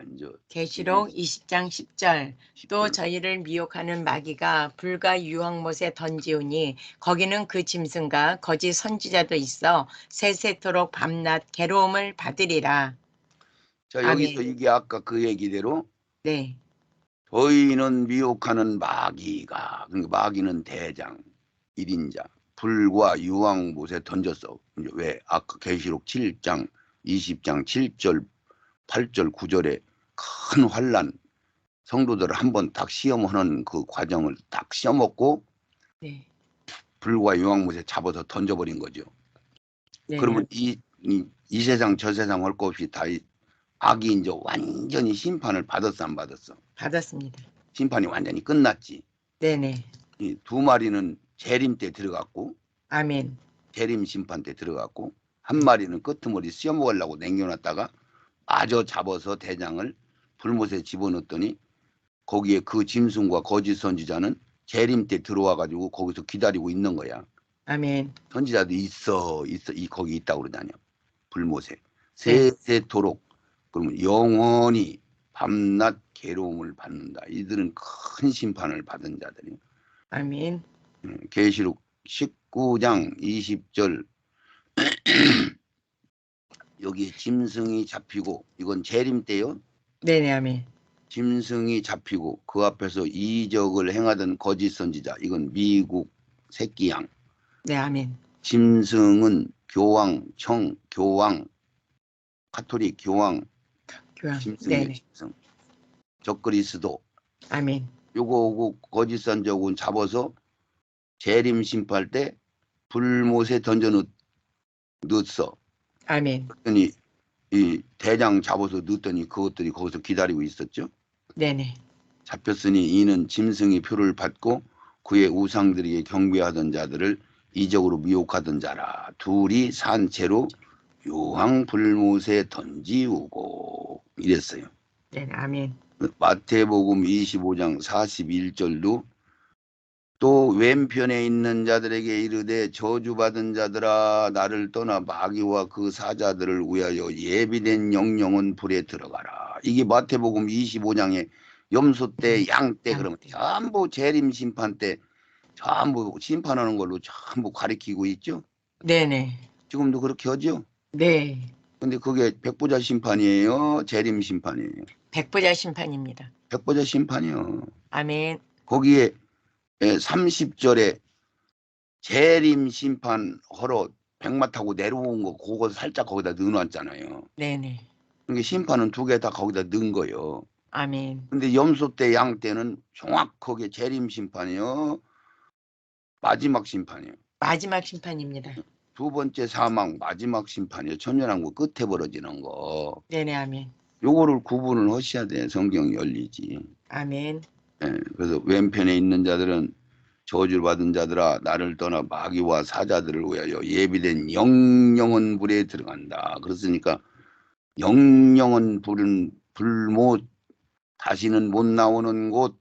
이제 계시록 20장 10절 또 10절. 저희를 미혹하는 마귀가 불과 유황못에 던지우니 거기는 그 짐승과 거짓 선지자도 있어 세세토록 밤낮 괴로움을 받으리라. 자, 여기서 아멘. 이게 아까 그 얘기대로 네. 저희는 미혹하는 마귀가, 그러니까 마귀는 대장 1인자 불과 유황못에 던졌어. 이제 왜 아까 계시록 7장 20장 7절 8절 9절에 큰 환란 성도들을 한번 딱 시험하는 그 과정을 딱 시험먹고 네. 불과 유황못에 잡아서 던져버린 거죠. 네. 그러면 이 세상 저 세상 할 것 없이 다 악이 이제 완전히 심판을 받았어 안 받았어? 받았습니다. 심판이 완전히 끝났지. 네네. 이 두 마리는 재림 때 들어갔고 아멘. 재림 심판 때 들어갔고 한 마리는 끄트머리 씌어먹으려고 남겨놨다가 마저 잡아서 대장을 불못에 집어넣었더니 거기에 그 짐승과 거짓 선지자는 재림 때 들어와 가지고 거기서 기다리고 있는 거야. 아멘. 선지자도 있어 거기 있다고 그러잖아요. 불못에 네. 세세토록 그러면 영원히 밤낮 괴로움을 받는다. 이들은 큰 심판을 받은 자들이에요. 아멘. 계시록 19장 20절 여기 짐승이 잡히고 이건 재림 때요. 네네. 아멘. 짐승이 잡히고 그 앞에서 이적을 행하던 거짓 선지자 이건 미국 새끼양. 네. 아멘. 짐승은 교황, 교황, 카톨릭 교황 교황. 짐승이에요. 네네. 짐승. 적그리스도 아멘. 요거 거짓 선지자군 잡아서 재림 심판할 때 불못에 던져 넣었어. 아멘. 그랬더니 이 대장 잡아서 넣었더니 그것들이 거기서 기다리고 있었죠. 네네. 잡혔으니 이는 짐승의 표를 받고 그의 우상들에게 경배하던 자들을 이적으로 미혹하던 자라. 둘이 산채로 유황 불못에 던지우고 이랬어요. 네네. 아멘. 마태복음 25장 41절도 또 왼편에 있는 자들에게 이르되 저주받은 자들아 나를 떠나 마귀와 그 사자들을 위하여 예비된 영영은 불에 들어가라. 이게 마태복음 25장에 염소 때, 양 때 그러면 전부 재림 심판 때 전부 심판하는 걸로 전부 가리키고 있죠. 네네. 지금도 그렇게 하죠. 네. 근데 그게 백보자 심판이에요, 재림 심판이에요? 백보자 심판입니다. 백보자 심판이요. 아멘. 거기에 30절에 재림 심판 하러 백마 타고 내려온 거 그거 살짝 거기다 넣어놨잖아요. 네네. 그러니까 심판은 두 개 다 거기다 넣은 거예요. 아멘. 근데 염소 때, 양 때는 정확하게 재림 심판이요, 마지막 심판이요. 마지막 심판입니다. 두 번째 사망, 마지막 심판이요. 천년왕국 끝에 벌어지는 거. 네네. 아멘. 요거를 구분을 하셔야 돼. 성경이 열리지. 아멘. 그래서 왼편에 있는 자들은 저주를 받은 자들아 나를 떠나 마귀와 사자들을 위하여 예비된 영영은 불에 들어간다. 그렇으니까 영영은 불은 불못 다시는 못 나오는 곳,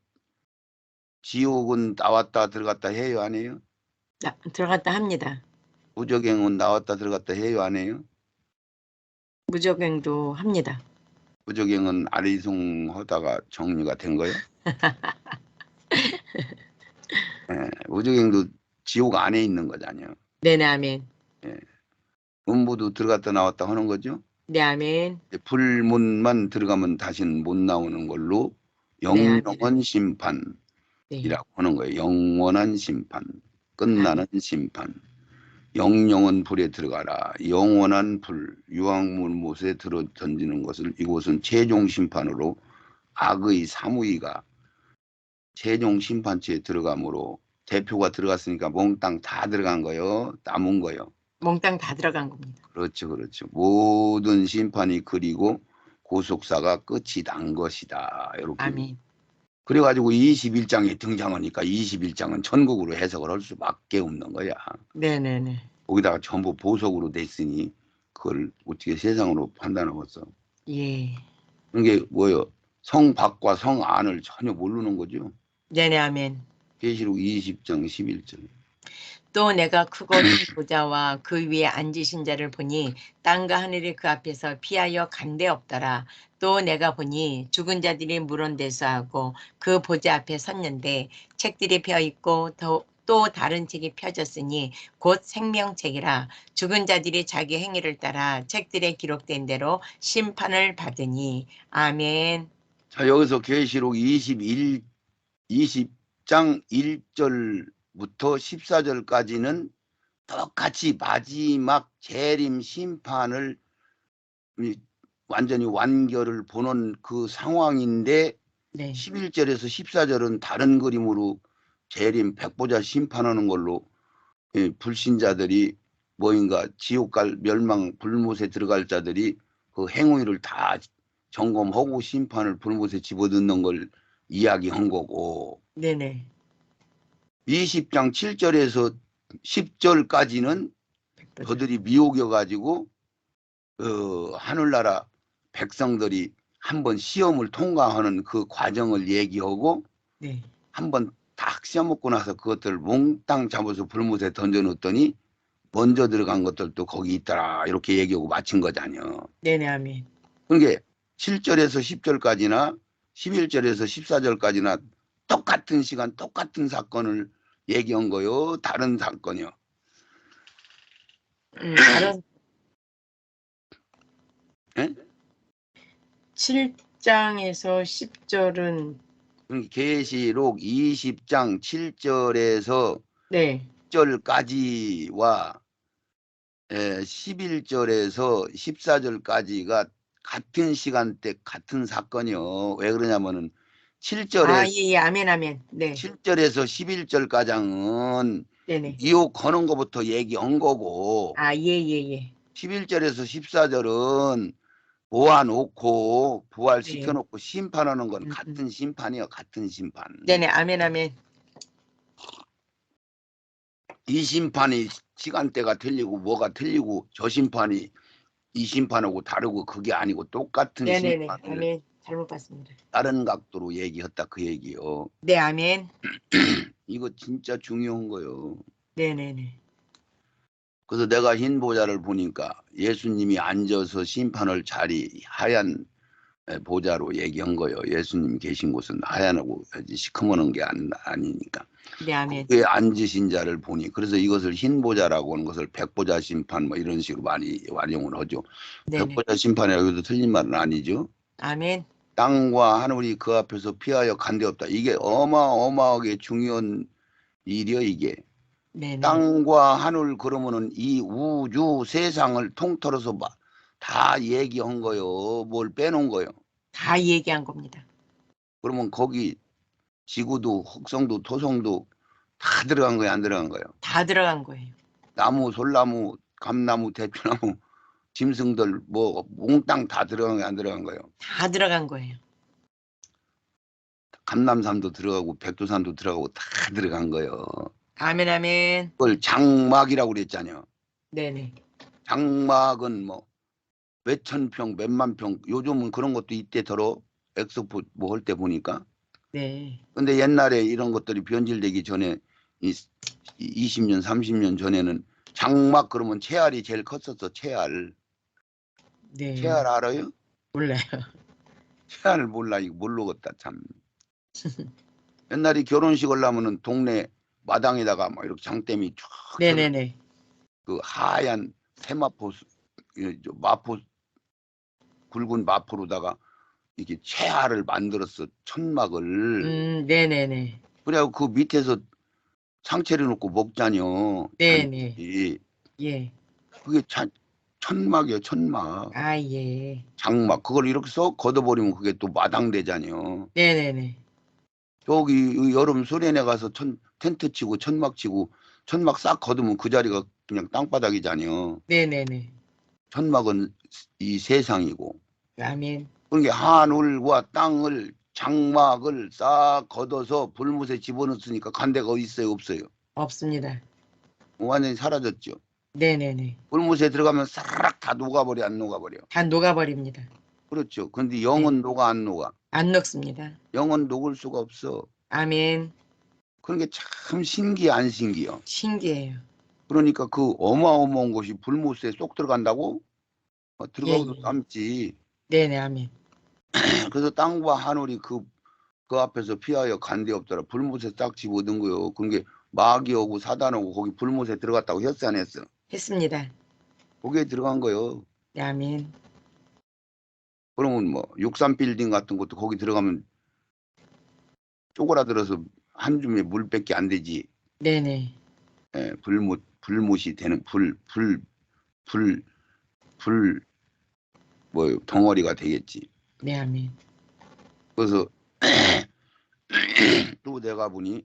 지옥은 나왔다 들어갔다 해요 안 해요? 들어갔다 합니다. 무적행은 나왔다 들어갔다 해요 안 해요? 무적행도 합니다. 무적행은 아리송하다가 정리가 된 거예요? 무적행도 지옥 안에 있는 거잖아요. 네네. 아멘. 음부도 들어갔다 나왔다 하는 거죠. 네. 아멘. 불문만 들어가면 다시는 못 나오는 걸로 네. 아멘. 영원한 심판이라고 네. 하는 거예요. 영원한 심판, 끝나는 아멘. 심판. 영영은 불에 들어가라. 영원한 불, 유황물못에 들어 던지는 것을 이곳은 최종 심판으로 악의 사무의가 최종 심판치에 들어가므로 대표가 들어갔으니까 몽땅 다 들어간 거요. 남은 거요. 몽땅 다 들어간 겁니다. 그렇죠, 그렇죠. 모든 심판이 그리고 고속사가 끝이 난 것이다. 이렇게. 아멘. 그래가지고 21장에 등장하니까 21장은 천국으로 해석을 할 수밖에 없는 거야. 네네네. 거기다가 전부 보석으로 됐으니 그걸 어떻게 세상으로 판단하겠어. 예. 그게 뭐예요? 성밖과 성안을 전혀 모르는 거죠. 네네. 아멘. 계시록 20장 11절. 또 내가 크고 흰 보좌와 그 위에 앉으신 자를 보니 땅과 하늘이 그 앞에서 피하여 간데 없더라. 또 내가 보니 죽은 자들이 물은 데서 하고 그 보좌 앞에 섰는데 책들이 펴 있고 또 다른 책이 펴졌으니 곧 생명책이라. 죽은 자들이 자기 행위를 따라 책들에 기록된 대로 심판을 받으니. 아멘. 자, 여기서 계시록 20장 1절부터 14절까지는 똑같이 마지막 재림 심판을 완전히 완결을 보는 그 상황인데 네. 11절에서 14절은 다른 그림으로 재림 백보자 심판하는 걸로 불신자들이 뭐인가 지옥 갈 멸망 불못에 들어갈 자들이 그 행위를 다 점검하고 심판을 불못에 집어넣는 걸 이야기한 거고, 네네. 20장 7절에서 10절까지는 백보자. 저들이 미혹여 가지고 하늘나라 백성들이 한번 시험을 통과하는 그 과정을 얘기하고, 네. 한번 딱 시험 먹고 나서 그것들을 몽땅 잡아서 불못에 던져놓더니 먼저 들어간 것들도 거기 있더라 이렇게 얘기하고 마친 거잖여. 네네. 아멘. 그러니까 7절에서 10절까지나 11절에서 14절까지나 똑같은 시간 똑같은 사건을 얘기한 거요. 다른 사건이요. 다른 예? 7장에서 10절은 계시록 20장 7절에서 네. 10절까지와 11절에서 14절까지가 같은 시간대 같은 사건이요. 왜 그러냐면은 7절에 예. 아멘. 아멘. 네. 7절에서 11절가량은 네네. 미혹 거는 것부터 얘기한 거고, 예. 11절에서 14절은 모아놓고 부활시켜놓고 심판하는 건 음. 같은 심판이요. 같은 심판. 네네. 아멘. 아멘. 이 심판이 시간대가 틀리고 뭐가 틀리고 저 심판이 이 심판하고 다르고 그게 아니고 똑같은 네네네. 심판을 아멘. 잘못 봤습니다. 다른 각도로 얘기했다 그 얘기요. 네. 아멘. 이거 진짜 중요한 거요. 네네네. 그래서 내가 흰 보좌를 보니까 예수님이 앉아서 심판할 자리 하얀 보좌로 얘기한 거예요. 예수님 계신 곳은 하얀하고 시커먼 게 아니니까. 네. 아멘. 거기에 앉으신 자를 보니, 그래서 이것을 흰 보좌라고 하는 것을 백보자 심판 뭐 이런 식으로 많이 활용을 하죠. 네네. 백보자 심판이라고 해도 틀린 말은 아니죠. 아멘. 땅과 하늘이 그 앞에서 피하여 간데없다. 이게 어마어마하게 중요한 일이요. 이게 네네. 땅과 하늘 그러면은 이 우주 세상을 통틀어서 다 얘기한 거요. 뭘 빼놓은 거요. 다 얘기한 겁니다. 그러면 거기 지구도 흑성도 토성도 다 들어간 거예요, 안 들어간 거예요? 다 들어간 거예요. 나무, 솔나무, 감나무, 대추나무, 짐승들 뭐 몽땅 다 들어간 거예요, 안 들어간 거예요? 다 들어간 거예요. 감남산도 들어가고 백두산도 들어가고 다 들어간 거예요. 아멘. 아멘. 그걸 장막이라고 그랬잖아요. 네네. 장막은 뭐 몇천 평, 몇만 평, 요즘은 그런 것도 이때더러 엑스포 뭐 할 때 보니까. 네. 근데 옛날에 이런 것들이 변질되기 전에 20년, 30년 전에는 장막 그러면 채알이 제일 컸었어. 채알. 네. 채알 알아요? 몰라요. 채알 몰라. 이거 모르겠다 참. 옛날에 결혼식 하려면은 동네 마당에다가 막 이렇게 장대미 쫙 네네네. 그 하얀 세마포 마포 굵은 마포로다가 이렇게 채알을 만들었어. 천막을. 네네네. 그래갖고 그 밑에서 상체를 놓고 먹자뇨. 네네. 잔치. 예. 그게 천막이에요. 천막. 예. 장막. 그걸 이렇게 썩 걷어버리면 그게 또 마당되잖아요. 네네네. 저기 여름 수련회 가서 텐트 치고 천막 치고 천막 싹 걷으면 그 자리가 그냥 땅바닥이잖아요. 네네네. 천막은 이 세상이고. 아멘. 그러니까 하늘과 땅을 장막을 싹 걷어서 불못에 집어넣었으니까 간 데가 어디 있어요? 없어요. 없습니다. 완전히 사라졌죠. 네네네. 불못에 들어가면 싹 다 녹아버려 안 녹아버려. 다 녹아버립니다. 그렇죠. 근데 네. 영은 녹아 안 녹아? 안 녹습니다. 영은 녹을 수가 없어. 아멘. 그런 게 참 신기해 안 신기해요? 신기해요. 그러니까 그 어마어마한 것이 불못에 쏙 들어간다고? 예, 들어가고도 예. 남지. 네네, 아멘. 그래서 땅과 하늘이 그 앞에서 피하여 간데 없더라. 불못에 딱 집어든 거요. 그런 게 마귀 오고 사단 오고 거기 불못에 들어갔다고 했어 안 했어? 했습니다. 거기에 들어간 거요. 네, 아멘. 그러면 뭐 63 빌딩 같은 것도 거기 들어가면 쪼그라들어서 한 줌에 물밖에 안 되지. 네네. 예, 불못이 되는 불 뭐 덩어리가 되겠지. 네, 아멘. 그래서 또 내가 보니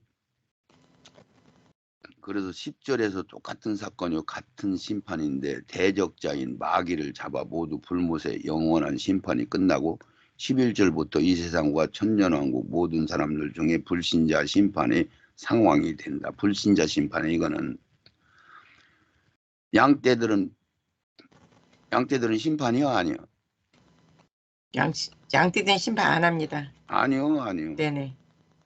그래서 10절에서 똑같은 사건이요. 같은 심판인데 대적자인 마귀를 잡아 모두 불못에 영원한 심판이 끝나고 11절부터 이 세상과 천년왕국 모든 사람들 중에 불신자 심판의 상황이 된다. 불신자 심판에 이거는 양떼들은 심판이요? 아니요? 양띠된 심판 안 합니다. 아니요, 아니요. 네네.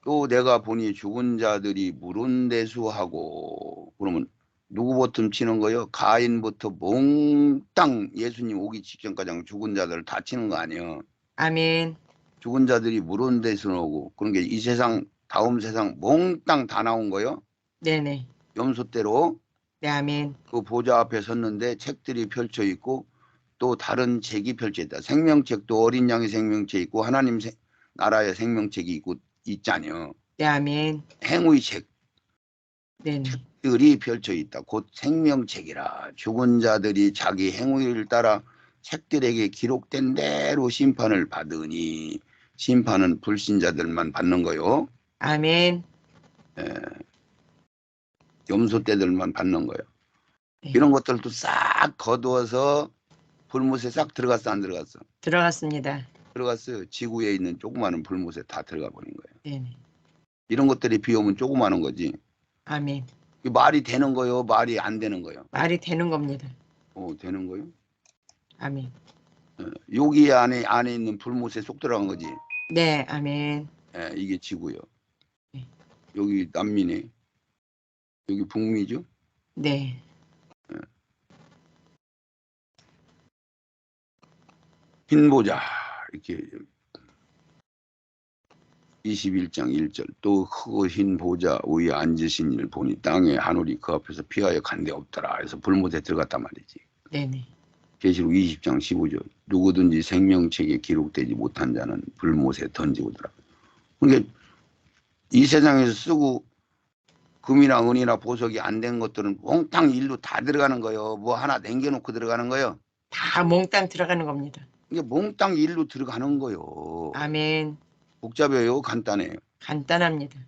또 내가 보니 죽은 자들이 물은대수하고 그러면 누구 버튼 치는 거요? 가인부터 몽땅 예수님 오기 직전까지 죽은 자들 다 치는 거 아니에요? 아멘. 죽은 자들이 물은대수하고 그런 게 이 세상 다음 세상 몽땅 다 나온 거요? 네네. 염소대로 네, 아멘. 그 보좌 앞에 섰는데 책들이 펼쳐 있고 또 다른 책이 펼쳐 있다. 생명책도 어린 양의 생명책 있고 하나님 나라의 생명책이 있고 있잖아요. 네, 아멘. 행위의 책 네네. 들이 펼쳐 있다. 곧 생명책이라. 죽은 자들이 자기 행위를 따라 책들에게 기록된 대로 심판을 받으니 심판은 불신자들만 받는 거요. 아멘. 염소 떼들만 받는 거예요. 네. 이런 것들도 싹 거두어서 불못에 싹 들어갔어 안 들어갔어? 들어갔습니다. 들어갔어요. 지구에 있는 조그마한 불못에 다 들어가 버린 거예요. 네네. 이런 것들이 비 오면 조그마한 거지. 아멘. 이게 말이 되는 거요? 말이 안 되는 거요? 말이 되는 겁니다. 되는 거요? 아멘. 여기 안에 있는 불못에 쏙 들어간 거지. 네, 아멘. 이게 지구요. 네. 여기 남미네. 여기 북미죠. 네. 흰 보자 이렇게 21장 1절 또 크고 흰 보좌 위에 앉으신 이를 보니 땅에 하늘이 그 앞에서 피하여 간데 없더라. 그래서 불못에 들어갔단 말이지. 네네. 계시록 20장 15절 누구든지 생명책에 기록되지 못한 자는 불못에 던지고더라. 그러니까 이 세상에서 쓰고 금이나 은이나 보석이 안 된 것들은 몽땅 일로 다 들어가는 거예요. 뭐 하나 남겨놓고 들어가는 거예요. 다 몽땅 들어가는 겁니다. 이게 몽땅 일로 들어가는 거예요. 아멘. 복잡해요? 간단해요? 간단합니다.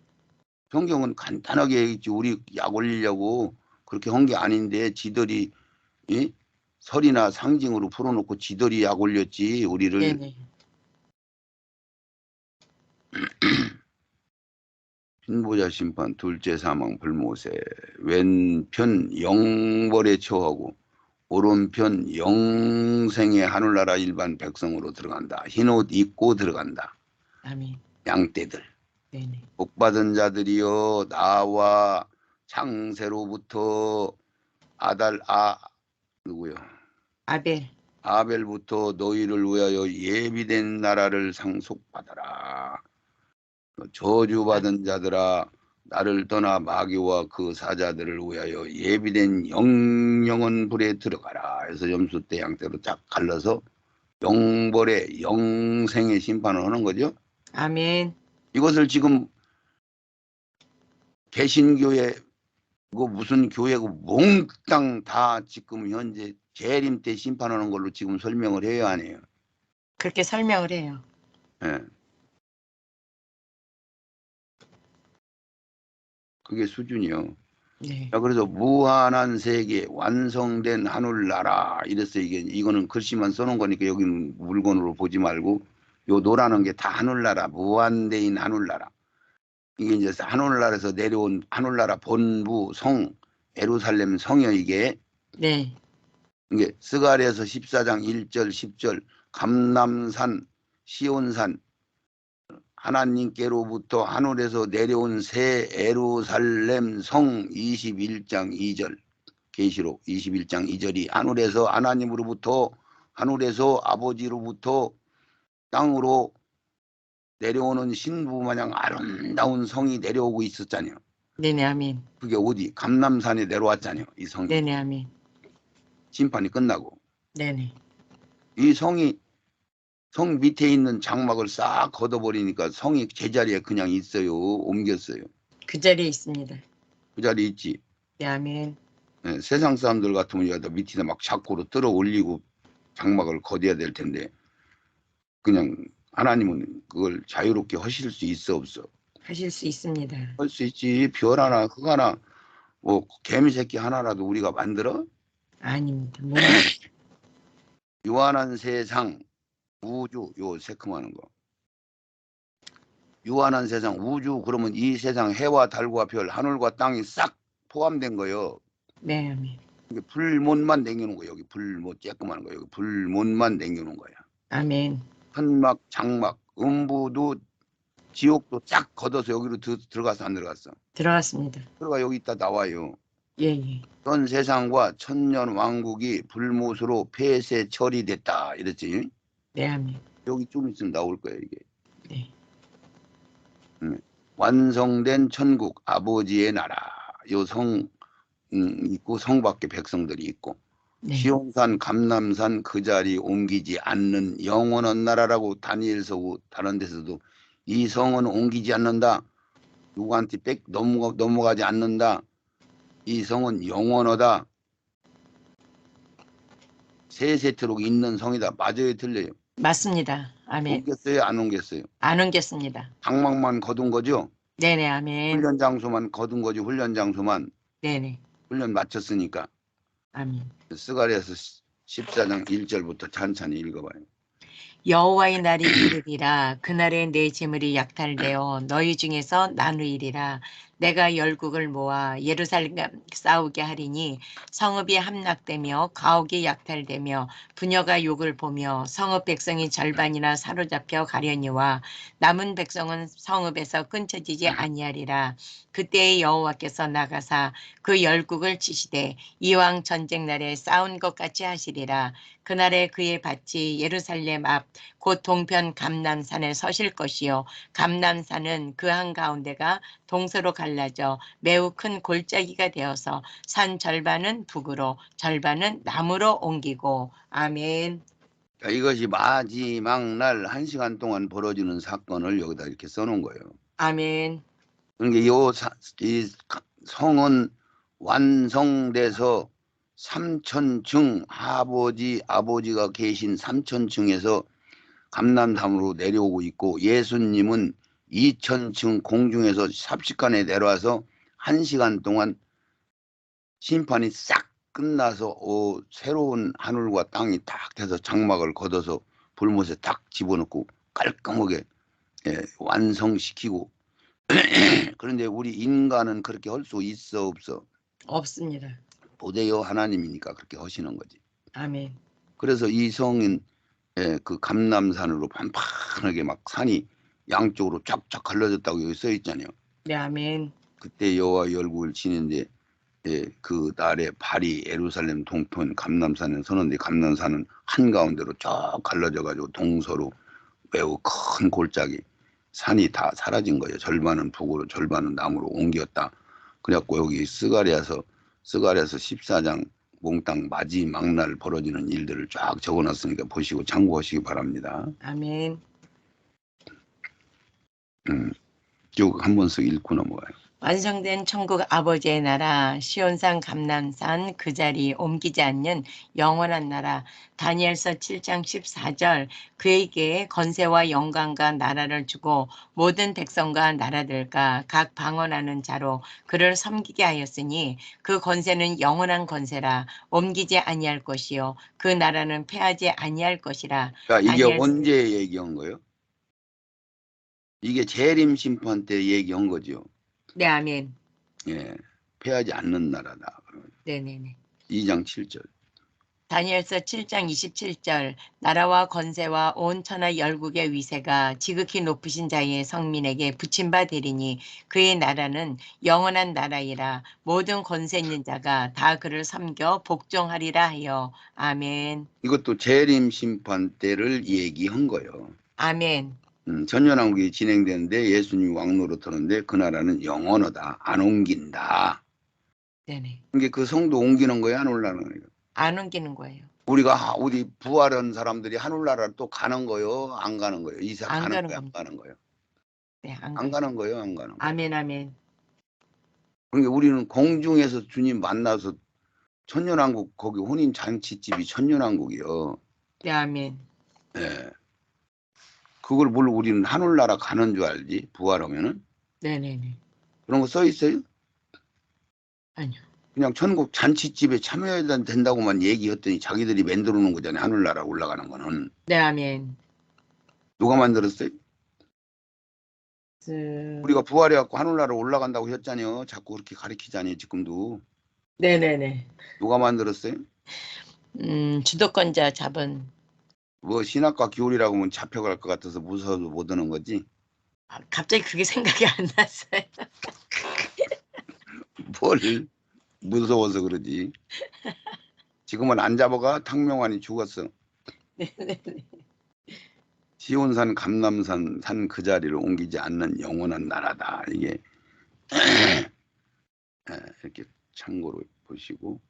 성경은 간단하게 있지. 우리 약 올리려고 그렇게 한 게 아닌데 지들이 설이나 상징으로 풀어놓고 지들이 약 올렸지 우리를. 네네. 흰보자 심판 둘째 사망 불못에 왼편 영벌에 처하고 오른편 영생의 하늘나라 일반 백성으로 들어간다. 흰옷 입고 들어간다. 아멘. 양떼들. 네네. 복받은 자들이여 나와 창세로부터 누구요? 아벨. 아벨부터 너희를 위하여 예비된 나라를 상속받아라. 저주받은 자들아 나를 떠나 마귀와 그 사자들을 위하여 예비된 영영한 불에 들어가라. 해서 염소 때 양떼로 쫙 갈라서 영벌의 영생의 심판을 하는 거죠. 아멘. 이것을 지금 개신교회 그 무슨 교회고 몽땅 다 지금 현재 재림 때 심판하는 걸로 지금 설명을 해야 하네요. 그렇게 설명을 해요. 예. 그게 수준이요. 네. 자, 그래서 무한한 세계 완성된 하늘나라 이랬어요. 이거는 글씨만 써놓은 거니까 여기는 물건으로 보지 말고 요 노라는 게 다 하늘나라 무한대인 하늘나라. 이게 이제 하늘나라에서 내려온 하늘나라 본부 성 예루살렘 성이요. 이게 네. 스가랴서 14장 1절 10절 감람산 시온산 하나님께로부터 하늘에서 내려온 새 예루살렘 성 21장 2절 계시록 21장 2절이 하늘에서 하나님으로부터 하늘에서 아버지로부터 땅으로 내려오는 신부 마냥 아름다운 성이 내려오고 있었잖아요. 네네, 아멘. 그게 어디? 감람산에 내려왔잖아요. 이 성이. 네네, 아멘. 심판이 끝나고. 네네. 이 성이 성 밑에 있는 장막을 싹 걷어버리니까 성이 제자리에 그냥 있어요. 옮겼어요. 그 자리에 있습니다. 그 자리에 있지. 네, 아멘. 예, 세상 사람들 같으면 여기다 밑에다 막 자꾸로 끌어 올리고 장막을 걷어야 될 텐데 그냥 하나님은 그걸 자유롭게 하실 수 있어 없어? 하실 수 있습니다. 할 수 있지. 별 하나 흙 하나 뭐 개미 새끼 하나라도 우리가 만들어? 아닙니다. 유한한 세상 우주 요 새콤하는 거. 유한한 세상 우주 그러면 이 세상 해와 달과 별 하늘과 땅이 싹 포함된 거요. 네, 아멘. 이게 불못만 남겨놓은 거 여기 불못 쬐끔하는 거 여기 불못만 남겨놓은 거야. 아멘. 천막 장막 음부도 지옥도 쫙 걷어서 여기로 들어가서 안 들어갔어? 들어갔습니다. 들어가 여기 있다 나와요. 예, 예. 전 세상과 천년 왕국이 불못으로 폐쇄 처리됐다 이랬지. 네, 아멘. 여기 좀 있으면 나올 거야 이게. 네. 완성된 천국 아버지의 나라 요 성 있고 성 밖에 백성들이 있고 네. 시온산 감람산 그 자리 옮기지 않는 영원한 나라라고 다니엘서 다른 데서도 이 성은 옮기지 않는다. 누구한테 넘어가지 않는다. 이 성은 영원하다. 세세토록 있는 성이다. 맞아요, 틀려요? 맞습니다. 아멘. 옮겼어요, 안 옮겼어요? 안 옮겼습니다. 장막만 거둔 거죠? 네네, 아멘. 훈련 장소만 거둔 거죠. 훈련 장소만. 네네, 훈련 마쳤으니까. 아멘. 스가랴서 14장 1절부터 찬찬히 읽어봐요. 여호와의 날이 이르리라. 그날에 내 재물이 약탈되어 너희 중에서 나누이리라. 내가 열국을 모아 예루살렘 싸우게 하리니 성읍이 함락되며 가옥이 약탈되며 부녀가 욕을 보며 성읍 백성이 절반이나 사로잡혀 가려니와 남은 백성은 성읍에서 끊쳐지지 아니하리라. 그때의 여호와께서 나가사 그 열국을 치시되 이왕 전쟁 날에 싸운 것 같이 하시리라. 그날에 그의 밭이 예루살렘 앞 곧 동편 감람산에 서실 것이요 감람산은 그 한가운데가 동서로 갈라져 매우 큰 골짜기가 되어서 산 절반은 북으로 절반은 남으로 옮기고. 아멘. 자, 이것이 마지막 날 1시간 동안 벌어지는 사건을 여기다 이렇게 써놓은 거예요. 아멘. 그러니까 이 성은 완성돼서 3천층 아버지가 계신 3천층에서 감람산으로 내려오고 있고 예수님은 2천층 공중에서 삽시간에 내려와서 1시간 동안 심판이 싹 끝나서 새로운 하늘과 땅이 딱 돼서 장막을 걷어서 불못에 딱 집어넣고 깔끔하게 완성시키고 그런데 우리 인간은 그렇게 할 수 있어 없어? 없습니다. 보대요 하나님이니까 그렇게 하시는 거지. 아멘. 그래서 이 성인 그 감람산으로 판판하게 막 산이 양쪽으로 쫙쫙 갈라졌다고 여기 써 있잖아요. 네, 아멘. 그때 여호와 열국을 치는데 그 날에 발이 예루살렘 동편 감람산에 서는데 감람산은 한가운데로 쫙 갈라져 가지고 동서로 매우 큰 골짜기 산이 다 사라진 거예요. 절반은 북으로 절반은 남으로 옮겼다. 그래갖고 여기 스가랴서 14장 몽땅 마지막 날 벌어지는 일들을 쫙 적어놨으니까 보시고 참고하시기 바랍니다. 아멘. 쭉 한 번씩 읽고 넘어가요. 완성된 천국 아버지의 나라 시온산 감람산 그 자리 옮기지 않는 영원한 나라. 다니엘서 7장 14절 그에게 건세와 영광과 나라를 주고 모든 백성과 나라들과 각 방언하는 자로 그를 섬기게 하였으니 그 건세는 영원한 건세라. 옮기지 아니할 것이요 그 나라는 패하지 아니할 것이라. 자, 이게 다니엘서. 언제 얘기한 거예요? 이게 재림 심판 때 얘기한 거죠. 네, 아멘. 패하지 않는 나라다. 네네네. 2장 7절. 다니엘서 7장 27절 나라와 권세와 온 천하 열국의 위세가 지극히 높으신 자의 성민에게 붙임 바 되리니 그의 나라는 영원한 나라이라 모든 권세 있는 자가 다 그를 섬겨 복종하리라 하여. 아멘. 이것도 재림 심판 때를 얘기한 거예요. 아멘. 천년왕국이 진행되는데 예수님이 왕노릇하는데 그 나라는 영원하다. 안 옮긴다. 네네. 이게 그 성도 옮기는 거예요, 안 올라가는 거예요? 안 옮기는 거예요. 우리가 어디 부활한 사람들이 하늘나라로 또 가는 거요, 안 가는 거예요? 이사 안 가는 가는 거예요, 안 겁니다. 가는 거예요? 네, 안 가는 가는 거예요, 안 가는 거예요? 아멘, 아멘. 그러니까 우리는 공중에서 주님 만나서 천년왕국 거기 혼인 잔치집이 천년왕국이요. 네, 아멘. 예. 그걸 물론 우리는 하늘나라 가는 줄 알지, 부활하면은. 네네네. 그런 거 써 있어요? 아니요. 그냥 천국 잔치집에 참여해야 된다고만 얘기했더니 자기들이 만들어 놓은 거잖아요. 하늘나라 올라가는 거는. 네, 아멘. 누가 만들었어요? 그... 우리가 부활해갖고 하늘나라 올라간다고 했잖아요. 자꾸 그렇게 가리키잖아요. 지금도. 네네네. 누가 만들었어요? 주도권자 잡은. 뭐 신학과 기울이라고 하면 잡혀갈 것 같아서 무서워서 못 오는 거지. 갑자기 그게 생각이 안 났어요. 뭘 무서워서 그러지. 지금은 안 잡아가. 탕명환이 죽었어. 네네네. 시온산 감람산 산 그 자리를 옮기지 않는 영원한 나라다. 이게 이렇게 참고로 보시고.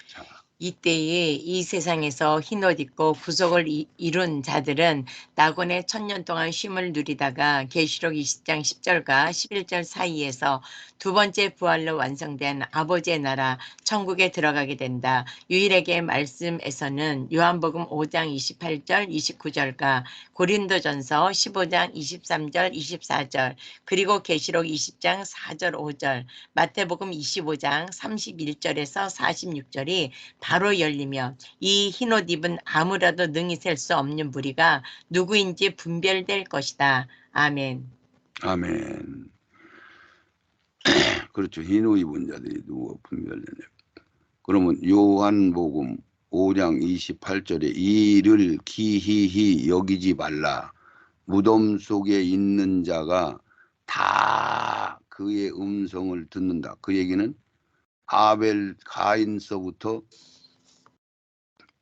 자, 이때에 이 세상에서 흰옷 입고 구속을 이룬 자들은 낙원의 1000년 동안 쉼을 누리다가 계시록 20장 10절과 11절 사이에서 두 번째 부활로 완성된 아버지의 나라 천국에 들어가게 된다. 유일하게 말씀에서는 요한복음 5장 28절 29절과 고린도전서 15장 23절 24절 그리고 계시록 20장 4절 5절 마태복음 25장 31절에서 46절이 바로 열리며 이 흰옷 입은 아무라도 능히 셀 수 없는 무리가 누구인지 분별될 것이다. 아멘. 아멘. 그렇죠. 흰옷 입은 자들이 누구 분별되냐. 그러면 요한복음 5장 28절에 이를 기히히 여기지 말라. 무덤 속에 있는 자가 다 그의 음성을 듣는다. 그 얘기는 아벨 가인서부터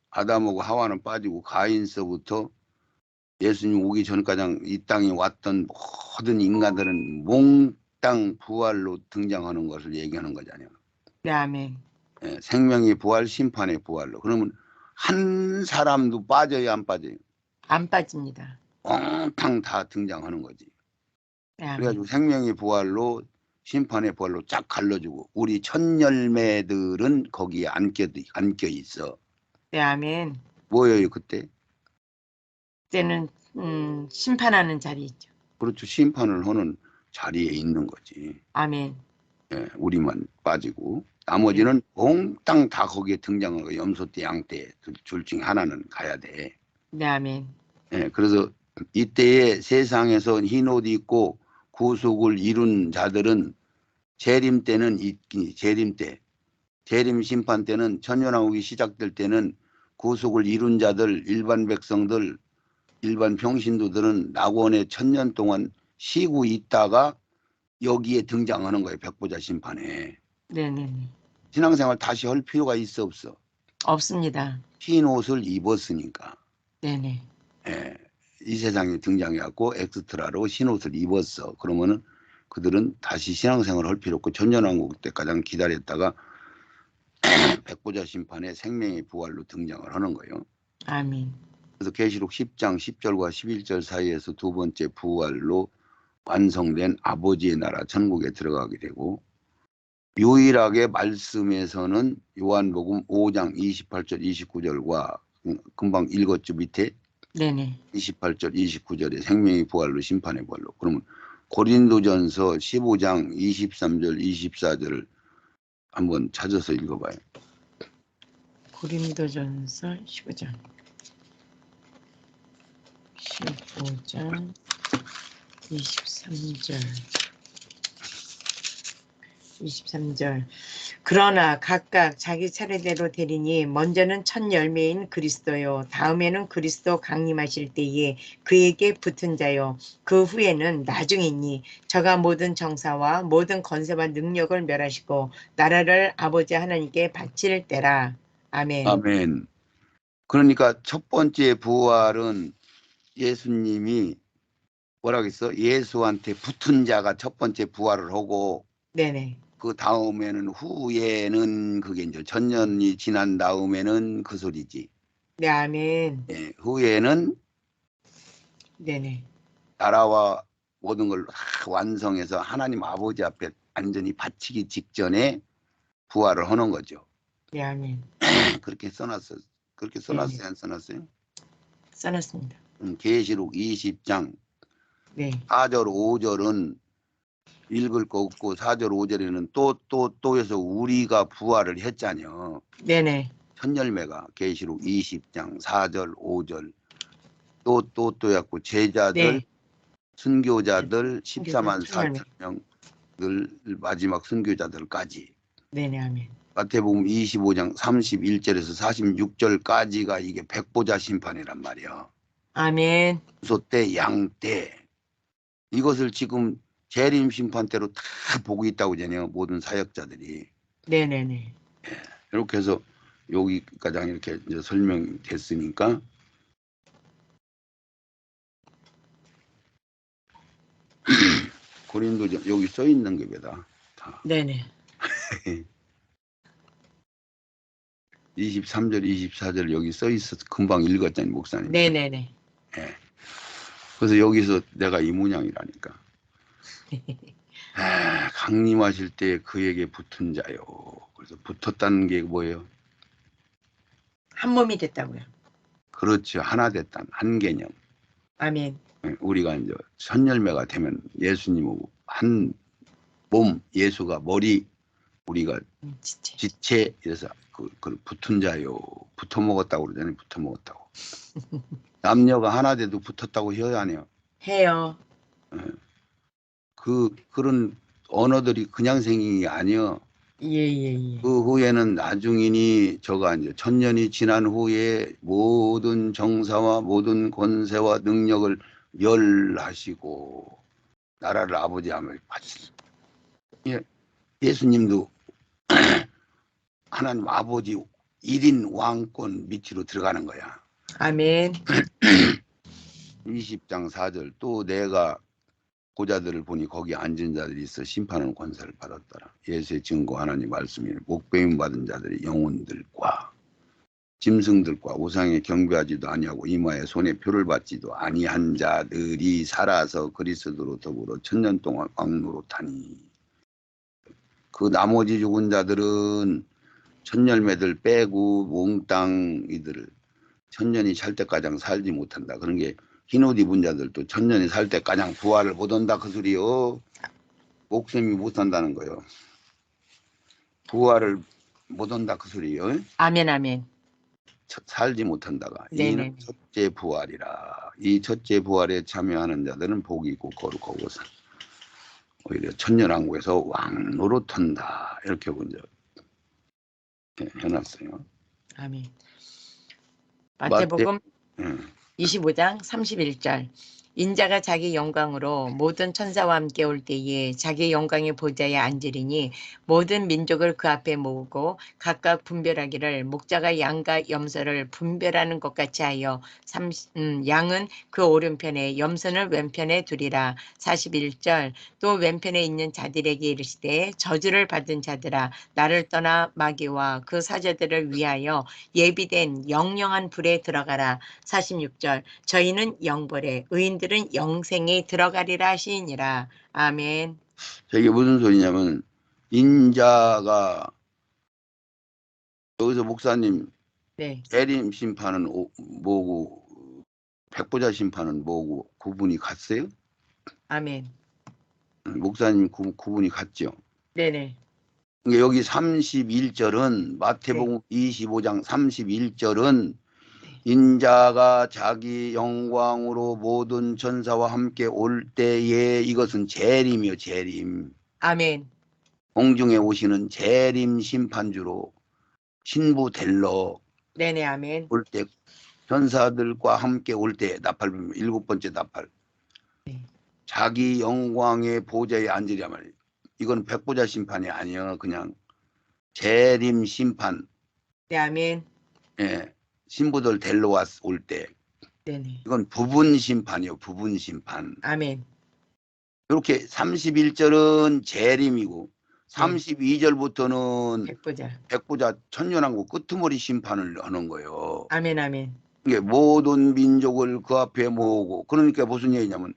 아담하고 하와는 빠지고 가인서부터 예수님 오기 전까지 이 땅에 왔던 모든 인간들은 몽땅 부활로 등장하는 것을 얘기하는 거잖아요. 네, 아멘. 예, 생명의 부활, 심판의 부활로. 그러면 한 사람도 빠져야 안 빠져요? 안 빠집니다. 몽땅 다 등장하는 거지. 네, 아멘. 그래가지고 생명의 부활로 심판의 부활로 쫙 갈라주고 우리 첫 열매들은 거기에 안겨 있어. 네, 아멘. 뭐예요 그때? 그때는 심판하는 자리 있죠. 그렇죠. 심판을 하는 자리에 있는 거지. 아멘. 예, 우리만 빠지고 나머지는 몽땅 다 거기에 등장하고 염소떼, 양떼 둘 중에 하나는 가야 돼. 네, 아멘. 예, 그래서 이때에 세상에서 흰옷 입고 구속을 이룬 자들은 재림 때는 재림 때, 재림 심판 때는 천년왕국이 시작될 때는 구속을 이룬 자들, 일반 백성들, 일반 평신도들은 낙원에 1000년 동안 쉬고 있다가 여기에 등장하는 거예요. 백보자 심판에. 네네네. 신앙생활 다시 할 필요가 있어 없어? 없습니다. 흰 옷을 입었으니까. 네네. 예, 이 세상에 등장해갖고 엑스트라로 흰 옷을 입었어. 그러면은 그들은 다시 신앙생활 할 필요 없고 천년왕국 때까지 기다렸다가 백보자 심판에 생명의 부활로 등장을 하는 거예요. 아멘. 그래서 계시록 10장 10절과 11절 사이에서 두 번째 부활로 완성된 아버지의 나라 천국에 들어가게 되고 유일하게 말씀에서는 요한복음 5장 28절 29절과 금방 읽었죠 밑에 네네. 28절 29절에 생명의 부활로 심판의 부활로. 그러면 고린도전서 15장 23절 24절을 한번 찾아서 읽어봐요. 고린도전서 15장 23절 23절. 그러나 각각 자기 차례대로 되리니 먼저는 첫 열매인 그리스도요, 다음에는 그리스도 강림하실 때에 그에게 붙은 자요, 그 후에는 나중이니 저가 모든 정사와 모든 권세와 능력을 멸하시고 나라를 아버지 하나님께 바칠 때라. 아멘. 아멘. 그러니까 첫 번째 부활은 예수님이 뭐라고 했어? 예수한테 붙은 자가 첫 번째 부활을 하고, 네네. 그 다음에는 후에는 그게 이제 천년이 지난 다음에는 그 소리지. 네, 아멘. 예, 후에는 네네. 나라와 모든 걸 완성해서 하나님 아버지 앞에 완전히 바치기 직전에 부활을 하는 거죠. 네, 아멘. 그렇게 써놨어. 그렇게 네네. 써놨어요? 안 써놨어요? 써놨습니다. 계시록 20장 네. 4절 5절은 읽을 거 없고 4절 5절에는 또 해서 우리가 부활을 했잖여. 네네. 첫 열매가 계시록 20장 4절 5절 또 해갖고 제자들 네. 순교자들 순교자 14만 첫 열매. 4천명들 마지막 순교자들까지. 네네, 아멘. 마태복음 25장 31절에서 46절까지가 이게 백보자 심판이란 말이야. 아멘. 소 때, 양 때. 이것을 지금 재림 심판 때로 다 보고 있다고 하잖아요. 모든 사역자들이. 네네네. 이렇게 해서 여기까지 이렇게 이제 설명됐으니까 고린도전 여기 써 있는 게 왜다. 다. 네네. 23절, 24절 여기 써 있어서 금방 읽었잖아요, 목사님. 네네네. 예. 그래서 여기서 내가 이 모양이라니까. 강림하실 때 그에게 붙은 자요. 그래서 붙었다는 게 뭐예요? 한 몸이 됐다고요. 그렇죠. 하나 됐다는 한 개념. 아멘. 예, 우리가 이제 첫 열매가 되면 예수님하고 한 몸, 예수가 머리, 우리가 지체. 지체, 이래서 그 붙은 자요. 붙어 먹었다고 그러잖아요. 붙어 먹었다고. 남녀가 하나 돼도 붙었다고 해야 하네요. 해요. 그런 언어들이 그냥 생긴 게 아니요. 예예예. 그 후에는 나중이니 저가 이제 천년이 지난 후에 모든 정사와 모든 권세와 능력을 멸하시고 나라를 아버지 함을 바치. 예, 예수님도 하나님 아버지 1인 왕권 밑으로 들어가는 거야. 아멘. 20장 4절 또 내가 고자들을 보니 거기 앉은 자들이 있어 심판하는 권세를 받았더라. 예수의 증거 하나님 말씀이 목배임 받은 자들이 영혼들과 짐승들과 우상에 경배하지도 아니하고 이마에 손에 표를 받지도 아니한 자들이 살아서 그리스도로 더불어 천년 동안 왕노릇하니. 그 나머지 죽은 자들은 천열매들 빼고 몽땅 이들을 천년이 살 때까지 살지 못한다. 그런 게 흰옷 입은 자들도 천년이 살 때까지 부활을 못 한다 그 소리요. 목숨이 못 산다는 거요. 부활을 못 한다 그 소리요. 아멘 아멘. 살지 못한다가 네네. 이는 첫째 부활이라. 이 첫째 부활에 참여하는 자들은 복이 있고 거룩하고 오히려 천년왕국에서 왕노릇한다. 이렇게 먼저 해놨어요. 아멘. 마태 마태복음 예. 25장 31절. 인자가 자기 영광으로 모든 천사와 함께 올 때에 자기 영광의 보좌에 앉으리니 모든 민족을 그 앞에 모으고 각각 분별하기를 목자가 양과 염소를 분별하는 것 같이 하여 양은 그 오른편에 염소는 왼편에 두리라. 41절. 또 왼편에 있는 자들에게 이르시되 저주를 받은 자들아 나를 떠나 마귀와 그 사자들을 위하여 예비된 영영한 불에 들어가라. 46절. 저희는 영벌에 의인들은 영생에 들어가리라 하시니라. 아멘. 이게 무슨 소리냐면 인자가 여기서 목사님 네. 재림 심판은 뭐고 백보자 심판은 뭐고 구분이 같어요? 아멘. 목사님 구분이 같죠? 네네. 그러니까 여기 31절은 마태복음 25장 31절은 인자가 자기 영광으로 모든 천사와 함께 올 때에 이것은 재림이요 재림. 아멘. 공중에 오시는 재림 심판주로 신부 델러 네네, 아멘. 올 때 전사들과 함께 올 때 나팔 불면 일곱 번째 나팔. 네. 자기 영광의 보좌에 앉으랴 말이에요. 이건 백보자 심판이 아니에요. 그냥 재림 심판. 네, 아멘. 예, 신부들 델러 올 때. 네네, 이건 부분 심판이요. 부분 심판. 아멘. 이렇게 31절은 재림이고 네, 32절부터는 백보자. 백보자 천년왕국 끄트머리 심판을 하는 거예요. 아멘, 아멘. 이게 모든 민족을 그 앞에 모으고, 그러니까 무슨 얘기냐면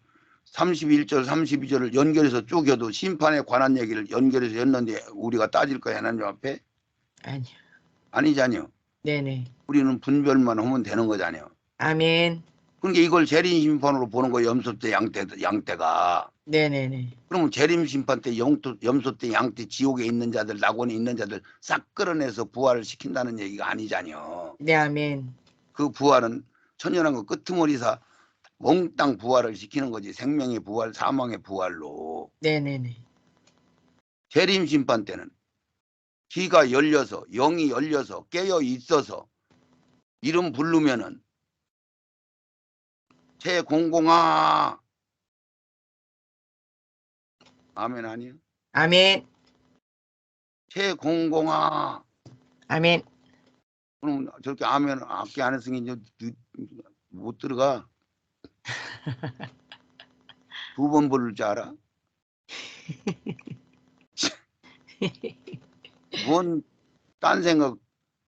31절 32절을 연결해서 쭉 해도 심판에 관한 얘기를 연결해서 했는데 우리가 따질 거야 하나님 앞에? 아니요. 아니잖아요. 네네, 우리는 분별만 하면 되는 거잖아요. 아멘. 그러니까 이걸 재림 심판으로 보는 거예요. 염소 때 양떼가. 네네네. 그러면 재림 심판 때 염소 때 양떼 지옥에 있는 자들, 낙원에 있는 자들 싹 끌어내서 부활을 시킨다는 얘기가 아니잖아요. 네, 아멘. 그 부활은 천연왕국 끄트머리사 몽땅 부활을 시키는 거지. 생명의 부활, 사망의 부활로. 네네네. 재림 심판 때는 귀가 열려서, 영이 열려서, 깨어 있어서 이름 부르면은 제공공아. 아멘 아니요? 아멘. 제공공아. 아멘. 그럼 저렇게 아멘 앞에 안 했으니 이제 못 들어가. 두 번 부를 줄 알아? 뭔 딴 생각,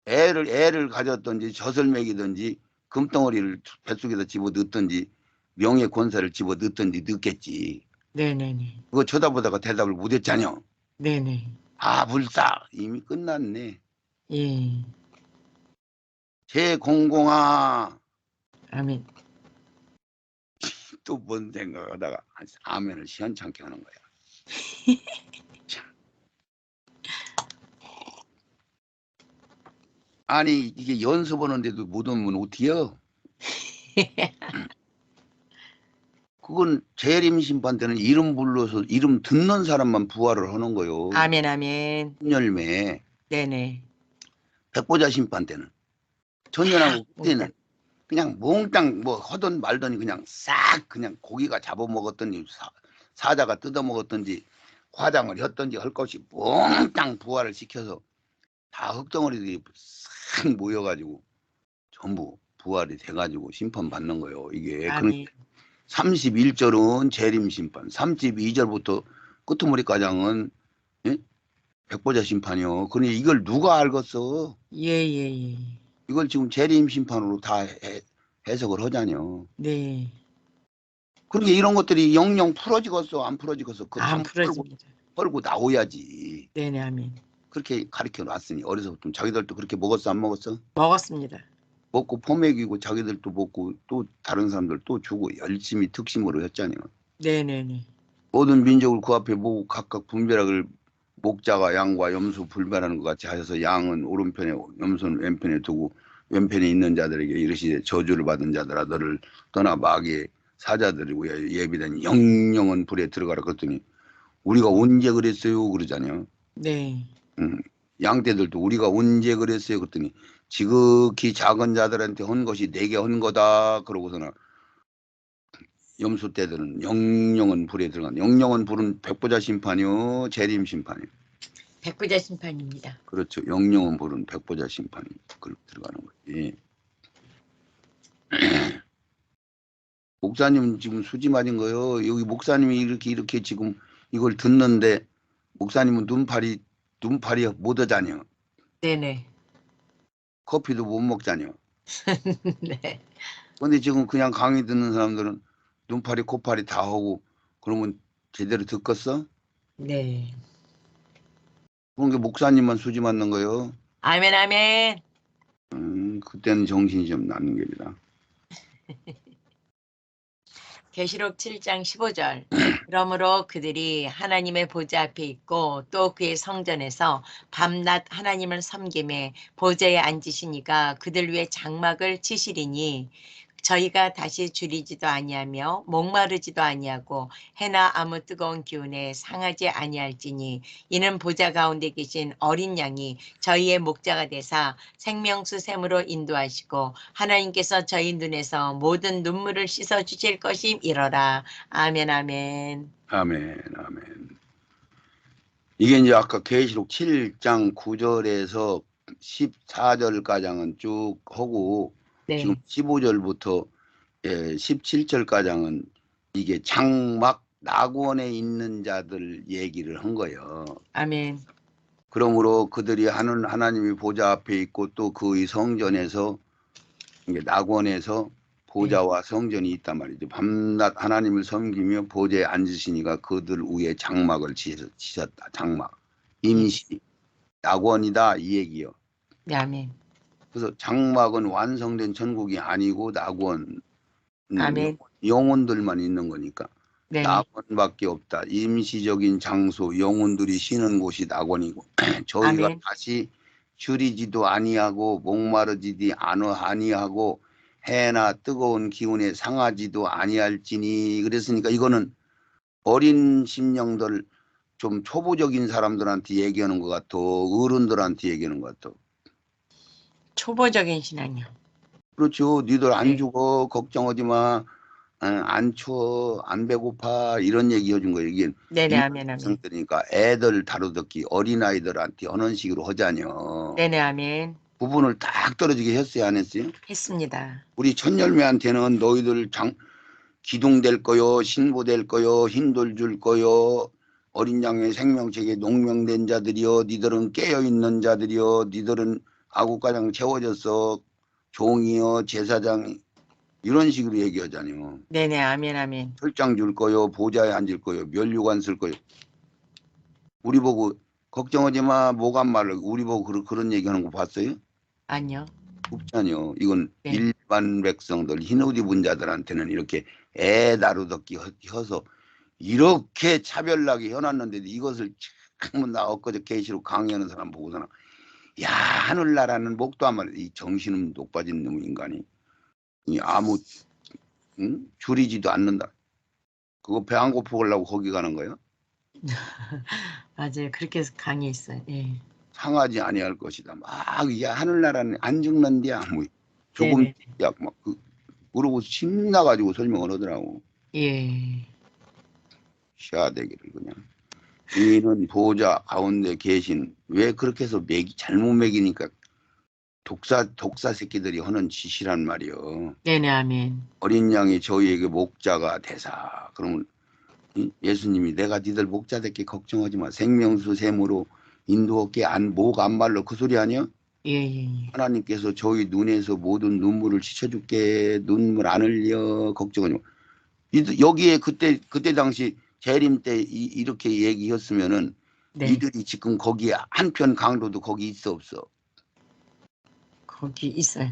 애를 가졌든지 젖을 먹이든지 금덩어리를 뱃속에다 집어 넣든지 명예 권세를 집어 넣든지 넣겠지. 네네네. 그거 쳐다보다가 대답을 못했잖여. 네네. 아, 불사 이미 끝났네. 예. 제공공아. 아멘. 또 뭔 생각하다가 아멘을 시원찮게 하는 거야. 참. 아니 이게 연습하는데도 못 오면 어떡해요? 그건 재림 심판 때는 이름 불러서 이름 듣는 사람만 부활을 하는 거요. 아멘, 아멘. 열매. 네네. 백보자 심판 때는 다 천년왕국 몽땅. 때는 그냥 몽땅 뭐 하던 말더니 그냥 싹 그냥 고기가 잡아먹었더니 사자가 뜯어먹었든지 화장을 했든지 할 것이 몽땅 부활을 시켜서 다 흙덩어리들이 싹 모여가지고 전부 부활이 돼가지고 심판받는 거예요. 이게 그러니까 아멘. 31절은 재림 심판, 32절부터 끄트머리가장은 예? 백보자 심판이요. 그러니 이걸 누가 알겠어? 예, 예, 예. 이걸 지금 재림 심판으로 다 해석을 하자뇨. 네. 그러니까 이런 것들이 영영 풀어지겠어, 안 풀어지겠어? 그걸 안 한번 풀어집니다. 헐고 나오야지. 네네, 아멘. 그렇게 가르쳐 놨으니 어려서부터 자기들도 그렇게 먹었어, 안 먹었어? 먹었습니다. 먹고 포먹이고 자기들도 먹고 또 다른 사람들 또 주고 열심히 특심으로 했잖아요. 네네네. 모든 민족을 그 앞에 모으고 각각 분별학을 목자가 양과 염소 분별하는 것 같이 하셔서 양은 오른편에 염소는 왼편에 두고 왼편에 있는 자들에게 이르시되 저주를 받은 자들아 너를 떠나 마귀의 사자들이고 예비된 영영은 불에 들어가라 그랬더니 우리가 언제 그랬어요 그러잖아요. 네. 양떼들도 우리가 언제 그랬어요 그랬더니 지극히 작은 자들한테 한 것이 내게 한 거다 그러고서는 염소 떼들은 영영은 불에 들어간 영영은 불은 백보자 심판이요 재림 심판이요. 백부자 심판입니다. 그렇죠. 영영은 불은 백보자 심판이 들어가는 거지. 목사님 지금 수지 맞은 거요. 여기 목사님이 이렇게 지금 이걸 듣는데 목사님은 눈팔이 못 하자녀. 네네. 커피도 못 먹자녀. 네. 근데 지금 그냥 강의 듣는 사람들은 눈팔이 코팔이 다 하고 그러면 제대로 듣겠어? 네. 그런 게 목사님만 수지 맞는 거요. 아멘, 아멘. 그때는 정신이 좀 나는 겁니다. 계시록 7장 15절. 그러므로 그들이 하나님의 보좌 앞에 있고 또 그의 성전에서 밤낮 하나님을 섬기매 보좌에 앉으시니가 그들 위에 장막을 치시리니 저희가 다시 줄이지도 아니하며 목마르지도 아니하고 해나 아무 뜨거운 기운에 상하지 아니할지니 이는 보좌 가운데 계신 어린 양이 저희의 목자가 되사 생명수 샘으로 인도하시고 하나님께서 저희 눈에서 모든 눈물을 씻어 주실 것임이러라. 아멘 아멘. 아멘, 아멘. 이게 이제 아까 계시록 7장 9절에서 14절가량은 쭉 하고 지금 네. 15절부터 17절가량은 이게 장막 낙원에 있는 자들 얘기를 한 거예요. 아멘. 그러므로 그들이 하나님이 보좌 앞에 있고 또 그의 성전에서 이게 낙원에서 보좌와 성전이 있단 말이죠. 밤낮 하나님을 섬기며 보좌에 앉으시니까 그들 위에 장막을 치셨다. 장막. 임시 낙원이다 이 얘기요. 네, 아멘. 그래서 장막은 완성된 천국이 아니고 낙원 아멘. 영혼들만 있는 거니까 네네. 낙원밖에 없다. 임시적인 장소 영혼들이 쉬는 곳이 낙원이고 저희가 아멘. 다시 줄이지도 아니하고 목마르지도 아니하고 해나 뜨거운 기운에 상하지도 아니할지니 그랬으니까 이거는 어린 심령들 좀 초보적인 사람들한테 얘기하는 것 같아. 어른들한테 얘기하는 것 같아. 초보적인 신앙이요. 그렇죠. 니들 안 네. 죽어. 걱정하지 마. 안 추워. 안 배고파. 이런 얘기 해준 거예요. 이게 네네, 이런 아멘, 아멘. 백성들이니까 애들 다루듯이 어린아이들한테 하는 식으로 하자뇨. 네네, 아멘. 구분을 딱 떨어지게 했어요. 안 했어요? 했습니다. 우리 첫열매한테는 너희들 기둥 될 거요. 신부 될 거요. 흰돌 줄 거요. 어린 양의 생명책에 농명된 자들이요. 니들은 깨어있는 자들이요. 니들은 아구가장 채워졌어. 종이요. 제사장 이런 식으로 얘기하잖아요. 네네, 아멘, 아멘. 철장 줄 거요. 보좌에 앉을 거요. 면류관 쓸 거요. 우리 보고 걱정하지 마. 뭐간 말을 우리 보고 그런 얘기하는 거 봤어요? 아니요. 없잖아요. 이건 네. 일반 백성들 흰옷 입은 자들한테는 이렇게 애 다루듯이 해서 이렇게 차별나게 해놨는데도 이것을 참 나 엊그제 계시록 강의하는 사람 보고서는 야 하늘나라는 목도 안 말해. 이 정신은 높아진 놈 인간이 이 아무 줄이지도 않는다. 그거 배 안 고프려고 거기 가는 거예요? 맞아요. 그렇게 해서 강의했어요. 예. 상하지 아니할 것이다. 막 야 하늘나라는 안 죽는디야 뭐 조금 네네. 약막 그러고 신나가지고 설명을 하더라고. 예. 샤대기를 그냥. 이는 보좌 가운데 계신 왜 그렇게 해서 잘못 먹이니까 독사 새끼들이 하는 짓이란 말이요. 네네, 아멘. 어린 양이 저희에게 목자가 되사. 그러면 예수님이 내가 니들 목자 될게 걱정하지 마. 생명수 샘으로 인도할게 목 안 말로 그 소리 아니야? 예, 예, 예. 하나님께서 저희 눈에서 모든 눈물을 씻어줄게. 눈물 안 흘려. 걱정하지 마. 여기에 그때 당시 재림 때 이렇게 얘기했으면은 네. 이들이 지금 거기에 한편 강도도 거기 있어 없어? 거기 있어요.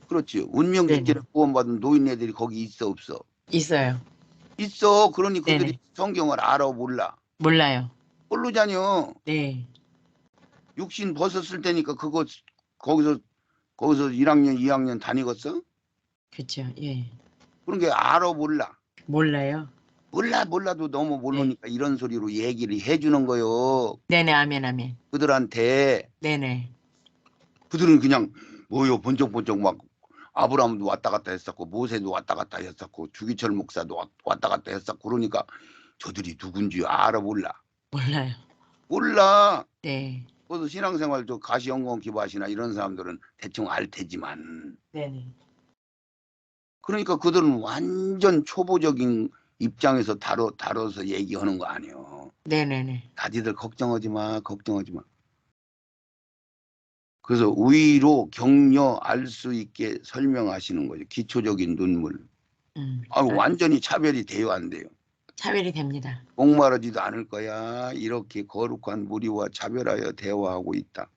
그렇지. 네네. 운명집계를 구원받은 노인네들이 거기 있어 없어? 있어요. 있어. 그러니 그들이 네네. 성경을 알아 몰라? 몰라요. 모르자뇨. 네. 육신 벗었을 때니까 그거 거기서 1학년 2학년 다니겠어? 그쵸. 예. 그런 게 알아 몰라? 몰라요. 몰라도 너무 네. 모르니까 이런 소리로 얘기를 해주는 거요. 네네, 아멘, 아멘. 그들한테. 네네. 그들은 그냥 뭐요 번쩍번쩍 막 아브라함도 왔다 갔다 했었고 모세도 왔다 갔다 했었고 주기철 목사도 왔다 갔다 했었고 그러니까 저들이 누군지 알아 몰라? 몰라요. 몰라. 네. 그래서 신앙생활 저 가시연구원 기부하시나 이런 사람들은 대충 알 테지만 네네. 그러니까 그들은 완전 초보적인 입장에서 다뤄서 얘기하는 거 아니에요. 네네네. 다들 걱정하지 마 걱정하지 마. 그래서 위로 격려 알 수 있게 설명하시는 거죠. 기초적인 눈물. 아, 완전히 차별이 돼요, 안 돼요? 차별이 됩니다. 목마르지도 않을 거야. 이렇게 거룩한 무리와 차별하여 대화하고 있다.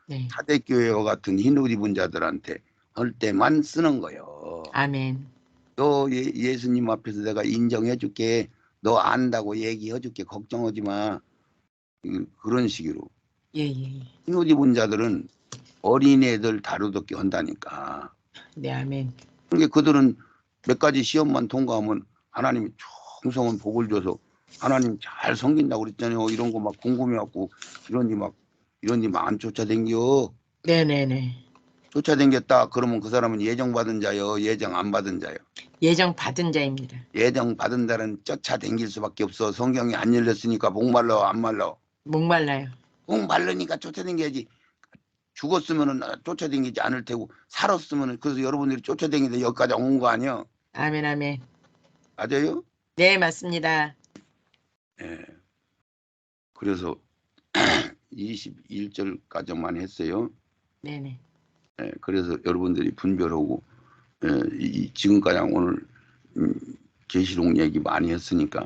네. 사대교회와 같은 흰옷 입은 자들한테 할 때만 쓰는 거예요. 아멘. 너 예수님 앞에서 내가 인정해 줄게. 너 안다고 얘기해 줄게. 걱정하지 마. 그런 식으로. 예, 예, 예. 흰옷 입은 자들은 어린애들 다루듯이 한다니까. 네, 아멘. 그러니까 그들은 몇 가지 시험만 통과하면 하나님이 풍성한 복을 줘서 하나님 잘 섬긴다고 그랬잖아요. 이런 거 막 궁금해갖고 이런 일 막 안 쫓아댕겨. 네네네. 쫓아댕겼다 그러면 그 사람은 예정받은 자요, 예정 안 받은 자요. 예정 받은 자입니다. 예정 받은 자는 쫓아댕길 수밖에 없어. 성경이 안 열렸으니까 목말라 안 말라. 목말라요. 목말르니까 쫓아댕겨야지. 죽었으면은 쫓아댕기지 않을 테고 살았으면은 그래서 여러분들이 쫓아댕기다 여기까지 온 거 아니야? 아멘 아멘. 맞아요? 네 맞습니다. 예. 그래서 21절까지만 했어요. 네네. 예. 그래서 여러분들이 분별하고 지금까지 오늘 계시록 얘기 많이 했으니까